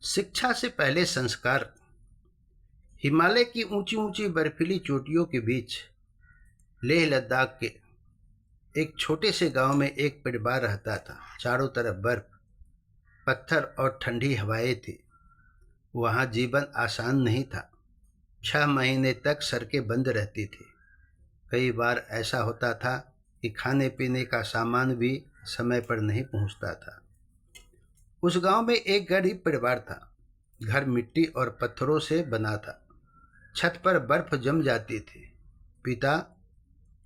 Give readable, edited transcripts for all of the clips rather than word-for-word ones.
शिक्षा से पहले संस्कार। हिमालय की ऊंची ऊंची बर्फीली चोटियों के बीच लेह लद्दाख के एक छोटे से गांव में एक परिवार रहता था। चारों तरफ बर्फ, पत्थर और ठंडी हवाएं थी। वहां जीवन आसान नहीं था। 6 महीने तक सड़कें बंद रहती थी। कई बार ऐसा होता था कि खाने पीने का सामान भी समय पर नहीं पहुंचता था। उस गांव में एक गरीब परिवार था। घर मिट्टी और पत्थरों से बना था। छत पर बर्फ जम जाती थी। पिता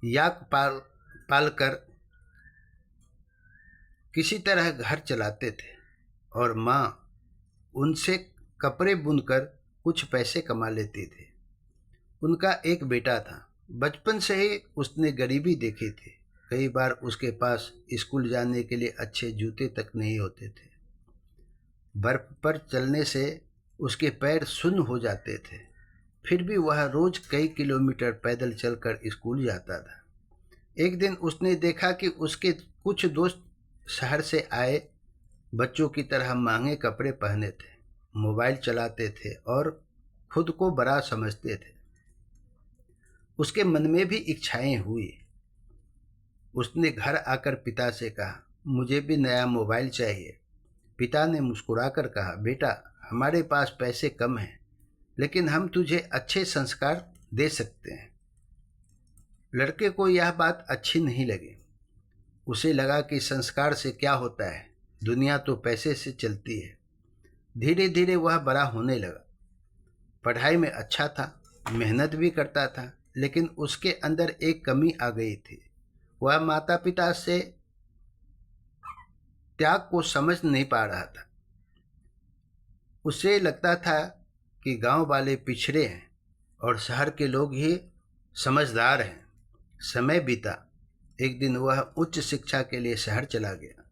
याक पाल कर किसी तरह घर चलाते थे और माँ उनसे कपड़े बुनकर कुछ पैसे कमा लेती थी। उनका एक बेटा था। बचपन से ही उसने गरीबी देखी थी। कई बार उसके पास स्कूल जाने के लिए अच्छे जूते तक नहीं होते थे। बर्फ पर चलने से उसके पैर सुन्न हो जाते थे। फिर भी वह रोज कई किलोमीटर पैदल चलकर स्कूल जाता था। एक दिन उसने देखा कि उसके कुछ दोस्त शहर से आए बच्चों की तरह महंगे कपड़े पहने थे, मोबाइल चलाते थे और खुद को बड़ा समझते थे। उसके मन में भी इच्छाएं हुई। उसने घर आकर पिता से कहा, मुझे भी नया मोबाइल चाहिए। पिता ने मुस्कुराकर कहा, बेटा, हमारे पास पैसे कम हैं, लेकिन हम तुझे अच्छे संस्कार दे सकते हैं। लड़के को यह बात अच्छी नहीं लगी। उसे लगा कि संस्कार से क्या होता है, दुनिया तो पैसे से चलती है। धीरे धीरे वह बड़ा होने लगा। पढ़ाई में अच्छा था, मेहनत भी करता था, लेकिन उसके अंदर एक कमी आ गई थी। वह माता पिता से त्याग को समझ नहीं पा रहा था। उसे लगता था कि गांव वाले पिछड़े हैं और शहर के लोग ही समझदार हैं। समय बीता। एक दिन वह उच्च शिक्षा के लिए शहर चला गया।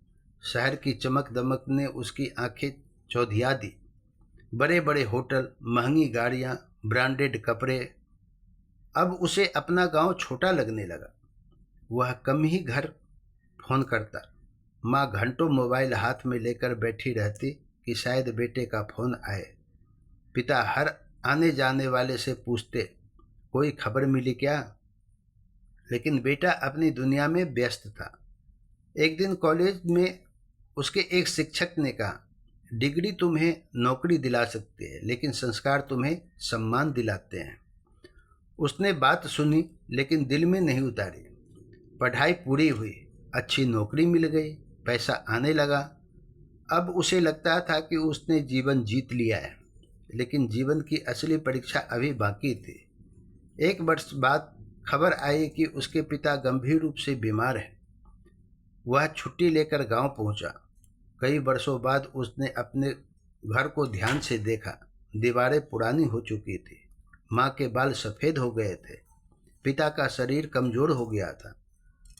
शहर की चमक दमक ने उसकी आंखें चौधिया दी। बड़े बड़े होटल, महंगी गाड़ियां, ब्रांडेड कपड़े। अब उसे अपना गांव छोटा लगने लगा। वह कम ही घर फोन करता। माँ घंटों मोबाइल हाथ में लेकर बैठी रहती कि शायद बेटे का फोन आए। पिता हर आने जाने वाले से पूछते, कोई खबर मिली क्या? लेकिन बेटा अपनी दुनिया में व्यस्त था। एक दिन कॉलेज में उसके एक शिक्षक ने कहा, डिग्री तुम्हें नौकरी दिला सकती है, लेकिन संस्कार तुम्हें सम्मान दिलाते हैं। उसने बात सुनी, लेकिन दिल में नहीं उतारी। पढ़ाई पूरी हुई, अच्छी नौकरी मिल गई, पैसा आने लगा। अब उसे लगता था कि उसने जीवन जीत लिया है, लेकिन जीवन की असली परीक्षा अभी बाकी थी। 1 वर्ष बाद खबर आई कि उसके पिता गंभीर रूप से बीमार हैं। वह छुट्टी लेकर गांव पहुंचा। कई वर्षों बाद उसने अपने घर को ध्यान से देखा। दीवारें पुरानी हो चुकी थी, माँ के बाल सफ़ेद हो गए थे, पिता का शरीर कमज़ोर हो गया था।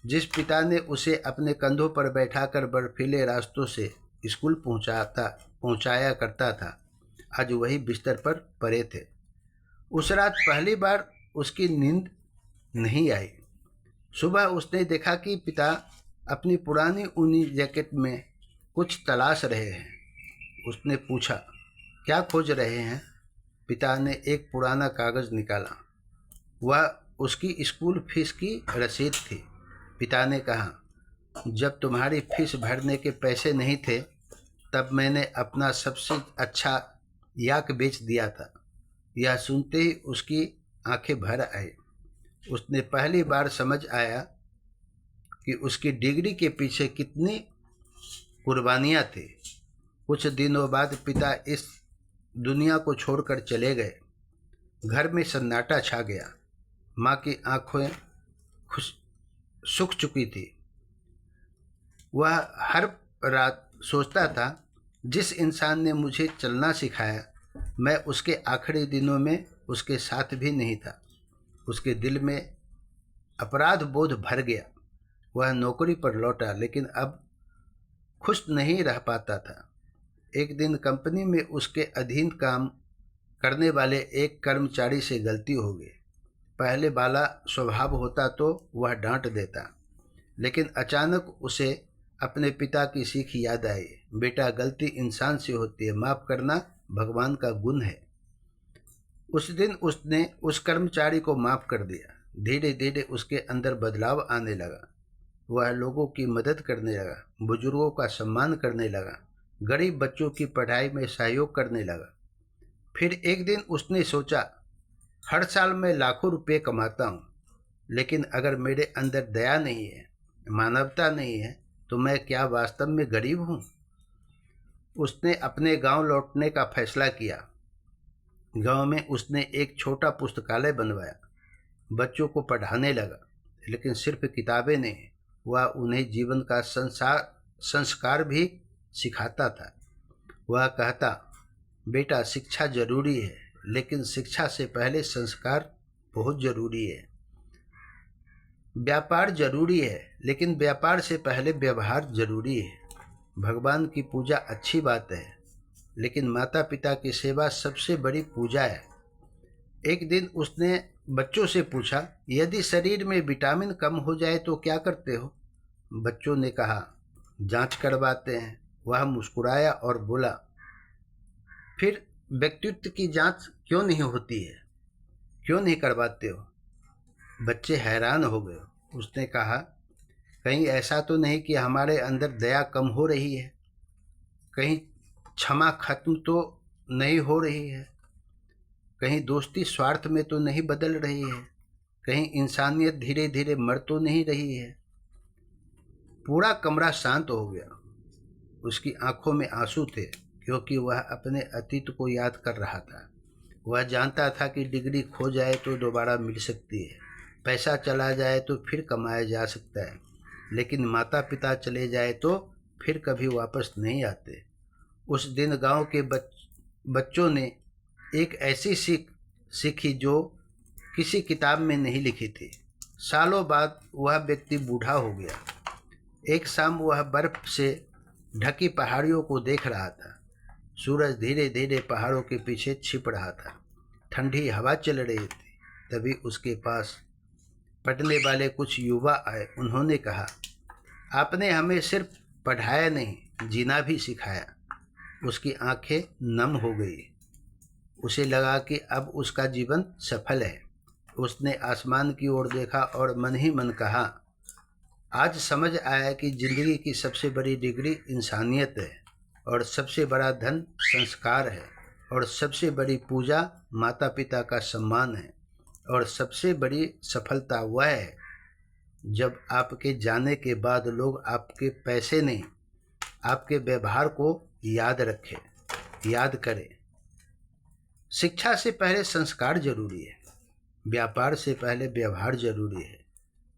जिस पिता ने उसे अपने कंधों पर बैठाकर बर्फीले रास्तों से स्कूल पहुंचाया करता था, आज वही बिस्तर पर पड़े थे। उस रात पहली बार उसकी नींद नहीं आई। सुबह उसने देखा कि पिता अपनी पुरानी ऊनी जैकेट में कुछ तलाश रहे हैं। उसने पूछा, क्या खोज रहे हैं? पिता ने एक पुराना कागज़ निकाला। वह उसकी स्कूल फीस की रसीद थी। पिता ने कहा, जब तुम्हारी फीस भरने के पैसे नहीं थे, तब मैंने अपना सबसे अच्छा याक बेच दिया था। यह सुनते ही उसकी आंखें भर आई। उसने पहली बार समझ आया कि उसकी डिग्री के पीछे कितनी कुर्बानियाँ थी। कुछ दिनों बाद पिता इस दुनिया को छोड़कर चले गए। घर में सन्नाटा छा गया। माँ की आंखें सूख चुकी थी। वह हर रात सोचता था, जिस इंसान ने मुझे चलना सिखाया, मैं उसके आखिरी दिनों में उसके साथ भी नहीं था। उसके दिल में अपराध बोध भर गया। वह नौकरी पर लौटा, लेकिन अब खुश नहीं रह पाता था। एक दिन कंपनी में उसके अधीन काम करने वाले एक कर्मचारी से गलती हो गई। पहले वाला स्वभाव होता तो वह डांट देता, लेकिन अचानक उसे अपने पिता की सीख याद आई। बेटा, गलती इंसान से होती है, माफ़ करना भगवान का गुण है। उस दिन उसने उस कर्मचारी को माफ कर दिया। धीरे धीरे उसके अंदर बदलाव आने लगा। वह लोगों की मदद करने लगा, बुजुर्गों का सम्मान करने लगा, गरीब बच्चों की पढ़ाई में सहयोग करने लगा। फिर एक दिन उसने सोचा, हर साल मैं लाखों रुपए कमाता हूँ, लेकिन अगर मेरे अंदर दया नहीं है, मानवता नहीं है, तो मैं क्या वास्तव में गरीब हूँ? उसने अपने गांव लौटने का फैसला किया। गांव में उसने एक छोटा पुस्तकालय बनवाया, बच्चों को पढ़ाने लगा, लेकिन सिर्फ किताबें नहीं, वह उन्हें जीवन का संस्कार भी सिखाता था। वह कहता, बेटा शिक्षा जरूरी है, लेकिन शिक्षा से पहले संस्कार बहुत जरूरी है। व्यापार जरूरी है, लेकिन व्यापार से पहले व्यवहार जरूरी है। भगवान की पूजा अच्छी बात है, लेकिन माता पिता की सेवा सबसे बड़ी पूजा है। एक दिन उसने बच्चों से पूछा, यदि शरीर में विटामिन कम हो जाए तो क्या करते हो? बच्चों ने कहा, जांच करवाते हैं। वह मुस्कुराया और बोला, फिर व्यक्तित्व की जांच क्यों नहीं होती है? क्यों नहीं करवाते हो? बच्चे हैरान हो गए। उसने कहा, कहीं ऐसा तो नहीं कि हमारे अंदर दया कम हो रही है? कहीं क्षमा खत्म तो नहीं हो रही है? कहीं दोस्ती स्वार्थ में तो नहीं बदल रही है? कहीं इंसानियत धीरे धीरे मर तो नहीं रही है? पूरा कमरा शांत हो गया। उसकी आंखों में आंसू थे, क्योंकि वह अपने अतीत को याद कर रहा था। वह जानता था कि डिग्री खो जाए तो दोबारा मिल सकती है, पैसा चला जाए तो फिर कमाया जा सकता है, लेकिन माता पिता चले जाए तो फिर कभी वापस नहीं आते। उस दिन गांव के बच्चों ने एक ऐसी सीखी जो किसी किताब में नहीं लिखी थी। सालों बाद वह व्यक्ति बूढ़ा हो गया। एक शाम वह बर्फ से ढकी पहाड़ियों को देख रहा था। सूरज धीरे धीरे पहाड़ों के पीछे छिप रहा था। ठंडी हवा चल रही थी। तभी उसके पास पढ़ने वाले कुछ युवा आए। उन्होंने कहा, आपने हमें सिर्फ पढ़ाया नहीं, जीना भी सिखाया। उसकी आंखें नम हो गई। उसे लगा कि अब उसका जीवन सफल है। उसने आसमान की ओर देखा और मन ही मन कहा, आज समझ आया कि जिंदगी की सबसे बड़ी डिग्री इंसानियत है, और सबसे बड़ा धन संस्कार है, और सबसे बड़ी पूजा माता पिता का सम्मान है, और सबसे बड़ी सफलता वह है जब आपके जाने के बाद लोग आपके पैसे नहीं, आपके व्यवहार को याद करें। शिक्षा से पहले संस्कार जरूरी है, व्यापार से पहले व्यवहार जरूरी है,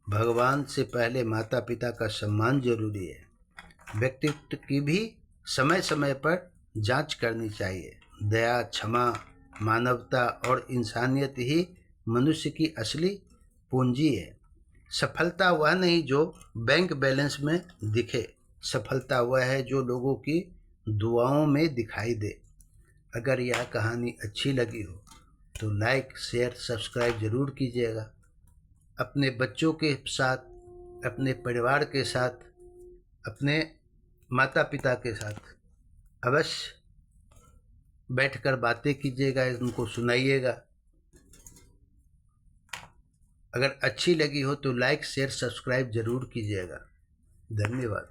भगवान से पहले माता पिता का सम्मान जरूरी है। व्यक्तित्व की भी समय समय पर जांच करनी चाहिए। दया, क्षमा, मानवता और इंसानियत ही मनुष्य की असली पूंजी है। सफलता वह नहीं जो बैंक बैलेंस में दिखे, सफलता वह है जो लोगों की दुआओं में दिखाई दे। अगर यह कहानी अच्छी लगी हो तो लाइक, शेयर, सब्सक्राइब जरूर कीजिएगा। अपने बच्चों के साथ, अपने परिवार के साथ, अपने माता पिता के साथ अवश्य बैठकर बातें कीजिएगा, उनको सुनाइएगा। अगर अच्छी लगी हो तो लाइक, शेयर, सब्सक्राइब जरूर कीजिएगा। धन्यवाद।